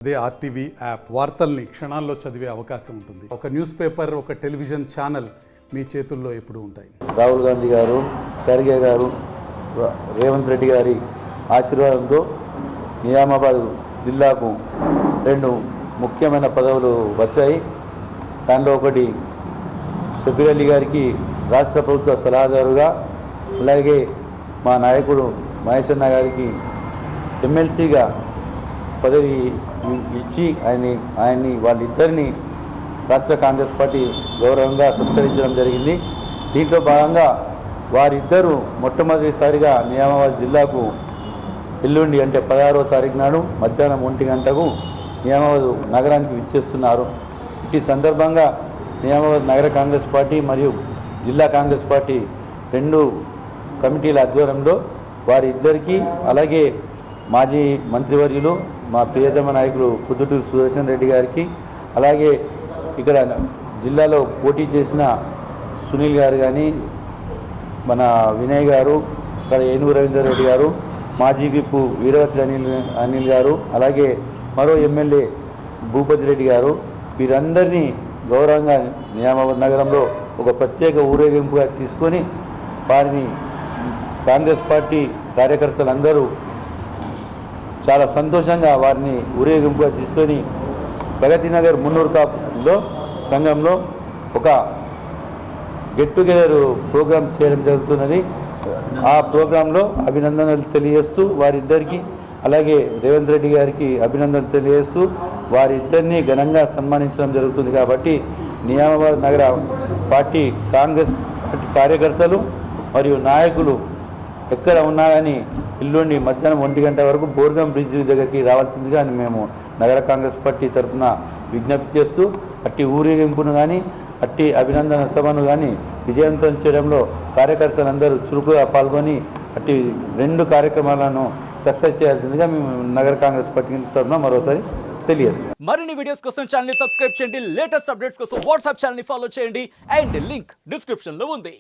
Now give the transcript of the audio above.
అదే RTV app వార్తల్ని క్షణాల్లో చదివే అవకాశం ఉంటుంది. ఒక న్యూస్ పేపర్, ఒక టెలివిజన్ ఛానల్ మీ చేతుల్లో ఎప్పుడూ ఉంటాయి. రాహుల్ గాంధీ గారు, ఖర్గే గారు, రేవంత్ రెడ్డి గారి ఆశీర్వాదంతో నిజామాబాద్ జిల్లాకు 2 ముఖ్యమైన పదవులు వచ్చాయి. దానిలో ఒకటి షబీర్ అలీ గారికి రాష్ట్ర ప్రభుత్వ సలహాదారుగా, అలాగే మా నాయకుడు మహేష్ అన్న గారికి ఎమ్మెల్సీగా పదవి ఇచ్చి ఆయన్ని వాళ్ళిద్దరిని రాష్ట్ర కాంగ్రెస్ పార్టీ గౌరవంగా సత్కరించడం జరిగింది. దీంట్లో భాగంగా వారిద్దరూ మొట్టమొదటిసారిగా నిజామాబాద్ జిల్లాకు ఎల్లుండి అంటే 16వ తారీఖు నాడు మధ్యాహ్నం 1 గంటకు నిజామాబాద్ నగరానికి విచ్చేస్తున్నారు. ఈ సందర్భంగా నిజామాబాద్ నగర కాంగ్రెస్ పార్టీ మరియు జిల్లా కాంగ్రెస్ పార్టీ 2 కమిటీల ఆధ్వర్యంలో వారిద్దరికీ, అలాగే మాజీ మంత్రివర్యులు మా ప్రియతమ నాయకులు కుదుటూరు సుదర్శన్ రెడ్డి గారికి, అలాగే ఇక్కడ జిల్లాలో పోటీ చేసిన సునీల్ గారు కానీ, మన వినయ్ గారు, ఇక్కడ ఏనుగు రవీందర్ రెడ్డి గారు, మాజీ విప్పు వీరవతి అనిల్ గారు, అలాగే మరో ఎమ్మెల్యే భూపతి రెడ్డి గారు, వీరందరినీ గౌరవంగా నిజామాబాద్ నగరంలో ఒక ప్రత్యేక ఊరేగింపుగా తీసుకొని వారిని కాంగ్రెస్ పార్టీ కార్యకర్తలందరూ చాలా సంతోషంగా వారిని ఊరేగింపుగా తీసుకొని ప్రగతినగర్ మున్నూరు కాపులో సంఘంలో ఒక గెట్ టుగెదర్ ప్రోగ్రాం చేయడం జరుగుతున్నది. ఆ ప్రోగ్రాంలో అభినందనలు తెలియజేస్తూ వారిద్దరికీ, అలాగే రేవంత్ రెడ్డి గారికి అభినందనలు తెలియజేస్తూ వారిద్దరినీ ఘనంగా సన్మానించడం జరుగుతుంది. కాబట్టి నిజామాబాద్ నగర పార్టీ కాంగ్రెస్ పార్టీ కార్యకర్తలు మరియు నాయకులు ఎక్కడ ఉన్నా కానీ ఎల్లుండి మధ్యాహ్నం 1 గంట వరకు బోర్గం బ్రిడ్జ్ దగ్గరికి రావాల్సిందిగా అని మేము నగర కాంగ్రెస్ పార్టీ తరఫున విజ్ఞప్తి చేస్తూ, అట్టి ఊరేగింపును కానీ అట్టి అభినందన సభను కానీ విజయవంతం చేయడంలో కార్యకర్తలందరూ చురుకుగా పాల్గొని అట్టి 2 కార్యక్రమాలను సక్సెస్ చేయాల్సిందిగా మేము నగర కాంగ్రెస్ పార్టీ తరఫున మరోసారి తెలియజేస్తాం. మరిన్ని వీడియోస్ కోసం ఛానల్ ని సబ్స్క్రైబ్ చేయండి. లేటెస్ట్ అప్డేట్స్ కోసం వాట్సాప్ ఛానల్ ని ఫాలో చేయండి. అండ్ లింక్ డిస్క్రిప్షన్ లో ఉంది.